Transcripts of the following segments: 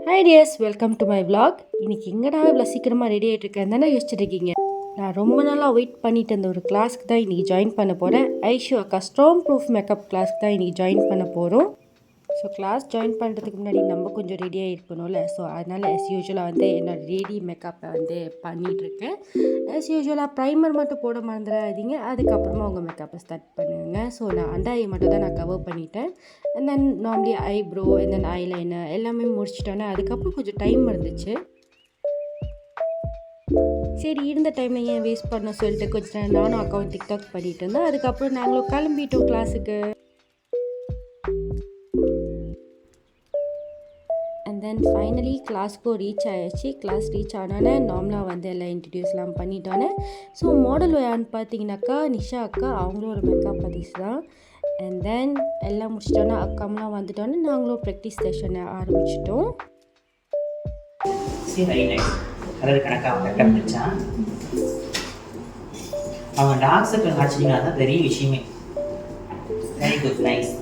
Hi tears, welcome to my vlog. இன்றைக்கி எங்கடா இவ்வளோ சீக்கிரமாக ரெடி ஆகிட்டு இருக்கேன் தானே யோசிச்சுட்டு இருக்கீங்க. நான் ரொம்ப நாளாக வெயிட் பண்ணிட்டு இருந்த ஒரு கிளாஸ்க்கு தான் இன்றைக்கி ஜாயின் பண்ண போகிறேன். ஐஷு அக்கா ஸ்டோன் ப்ரூஃப் மேக்கப் கிளாஸ்க்கு தான் இன்றைக்கி ஜாயின் பண்ண போகிறோம். ஸோ கிளாஸ் ஜாயின் பண்ணுறதுக்கு முன்னாடி நம்ம கொஞ்சம் ரெடியாக இருக்கணும்ல. ஸோ அதனால் யூஸ்வலாக வந்து என்னோடய ரெடி மேக்கப்பை வந்து பண்ணிகிட்ருக்கேன். யூஸ்வலாக ப்ரைமர் மட்டும் போட மறந்துடாதீங்க. அதுக்கப்புறமா உங்கள் மேக்கப்பை ஸ்டார்ட் பண்ணுங்க. ஸோ நான் அண்டர் ஐ மட்டும் தான் நான் கவர் பண்ணிட்டேன். And then normally eyebrow and then eyeliner எல்லாமே முடிச்சிட்டோன்னே அதுக்கப்புறம் கொஞ்சம் டைம் இருந்துச்சு. சரி, இருந்த டைமை ஏன் வேஸ்ட் பண்ண சொல்லிட்டு கொஞ்சம் நேரம் நானும் அக்காவும் டிக்டாக் பண்ணிகிட்டு இருந்தேன். அதுக்கப்புறம் நாங்களும் கிளம்பிட்டோம் கிளாஸுக்கு. அண்ட் தென் ஃபைனலி கிளாஸ்க்கும் ரீச் ஆகிடுச்சு. கிளாஸ் ரீச் ஆனோன்னே நார்மலாக வந்து எல்லாம் இன்ட்ரடியூஸ்லாம் பண்ணிட்டோன்னே. ஸோ மாடல் யாருன்னு பார்த்தீங்கன்னாக்கா நிஷா அக்கா, அவங்களும் ஒரு மேக்கப் ஆர்டிஸ்ட் தான். அண்ட் தென் எல்லாம் முடிச்சிட்டோன்னே அக்காமெலாம் வந்துட்டோன்னே நாங்களும் ப்ராக்டிஸ் செஷனை ஆரம்பிச்சிட்டோம். அவங்க டார்க் சர்க்கிள் காய்ச்சிங்கன்னா தான் பெரிய விஷயமே. Very good, nice.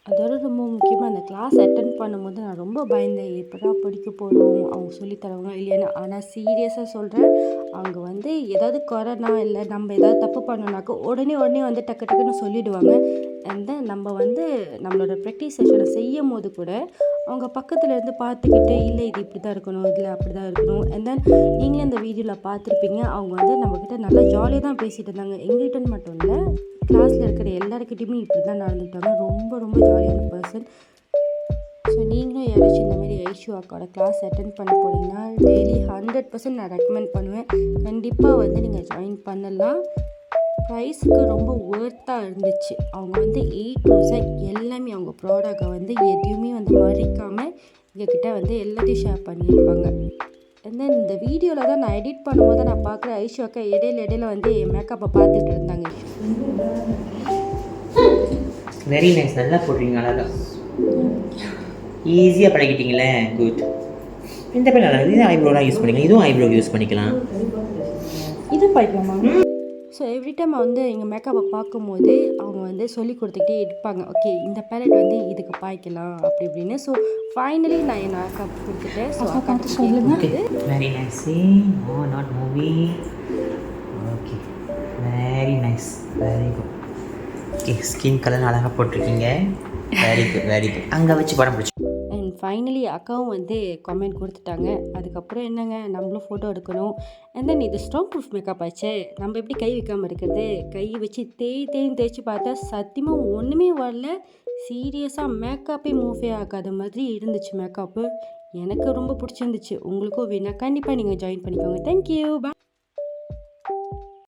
அதோட ரொம்ப முக்கியமாக அந்த கிளாஸ் அட்டன் பண்ணும்போது நான் ரொம்ப பயந்தேன், எப்படா படிக்க போகிறோம், அவங்க சொல்லித்தரவங்க இல்லையானு. ஆனால் சீரியஸாக சொல்கிறேன், அவங்க வந்து ஏதாவது கொரோனா இல்லை நம்ம ஏதாவது தப்பு பண்ணோன்னாக்கா உடனே வந்து டக்குன்னு சொல்லிவிடுவாங்க. அண்ட் தென் நம்ம வந்து நம்மளோட ப்ராக்டிஸ் செஷனை செய்யும் போது கூட அவங்க பக்கத்தில் இருந்து பார்த்துக்கிட்டு இல்லை இது இப்படி தான் இருக்கணும், இதில் அப்படி தான் இருக்கணும். அண்ட் தென் நீங்களே இந்த வீடியோவில் பார்த்துருப்பீங்க, அவங்க வந்து நம்மக்கிட்ட நல்லா ஜாலியாக தான் பேசிகிட்டு இருந்தாங்க. எங்கிட்டன்னு மட்டும் இல்லை, கிளாஸில் இருக்கிற எல்லாருக்கிட்டையுமே இப்படி தான் நடந்துக்கிட்டாங்க. ரொம்ப ஜாலியான பர்சன். ஸோ நீங்களும் யாராச்சும் இந்த மாதிரி ஐஷு அக்காவோட கிளாஸ் அட்டென்ட் பண்ண போகிறீங்கன்னா டெய்லி 100% நான் ரெக்கமெண்ட் பண்ணுவேன். கண்டிப்பாக வந்து நீங்கள் ஜாயின் பண்ணலாம். ப்ரைஸுக்கு ரொம்ப ஒர்த்தாக இருந்துச்சு. அவங்க வந்து A to Z எல்லாமே அவங்க ப்ராடக்டை வந்து எதையுமே வந்து மறைக்காமல் எங்ககிட்ட வந்து எல்லாத்தையும் ஷேர் பண்ணியிருப்பாங்க. அண்ட் தென் இந்த வீடியோவில் தான் நான் எடிட் பண்ணும்போது நான் பார்க்குற ஐஷு அக்கா இடையில வந்து என் மேக்கப்பை பார்த்துட்டு இருந்தாங்க. வெரி நைஸ், நல்லா போடுறீங்க, அழகா ஈஸியாக பழகிட்டீங்களே. குட். இந்த பேர் நல்லா இது ஐப்ரோலாம் யூஸ் பண்ணிக்கலாம். இதுவும் ஐப்ரோ யூஸ் பண்ணிக்கலாம். இது பார்க்கலாமா? ஸோ எவ்ரி டைம் வந்து எங்கள் மேக்கப்பை பார்க்கும்போது அவங்க வந்து சொல்லி கொடுத்துக்கிட்டே இருப்பாங்க. ஓகே, இந்த பேலட் வந்து இதுக்கு பாய்க்கலாம் அப்படி இப்படின்னு. ஸோ ஃபைனலி நான் என் மேக்கப் கொடுத்துட்டேன். ஸோ அக்காட்டு சொல்லுங்கள். Very nice. No not movie. Okay, very nice, very good. Okay, skin colour அழகாக போட்டிருக்கீங்க. Very good. அங்கே வச்சு படம் பிடிச்சி. அண்ட் ஃபைனலி அக்காவும் வந்து கமெண்ட் கொடுத்துட்டாங்க. அதுக்கப்புறம் என்னங்க, நம்மளும் ஃபோட்டோ எடுக்கணும். அண்ட் தென் இது ஸ்டோன் ப்ரூஃப் மேக்கப் ஆச்சு, நம்ம எப்படி கை வைக்காமல் இருக்கிறது. கை வச்சு தேய்ச்சி பார்த்தா சத்தியமாக ஒன்றுமே வரல. சீரியஸாக மேக்கப்பே மூவே ஆகாத மாதிரி இருந்துச்சு மேக்கப்பு. எனக்கு ரொம்ப பிடிச்சிருந்துச்சு. உங்களுக்கும் வேணா கண்டிப்பாக நீங்கள் ஜாயின் பண்ணிக்கோங்க. தேங்க்யூ.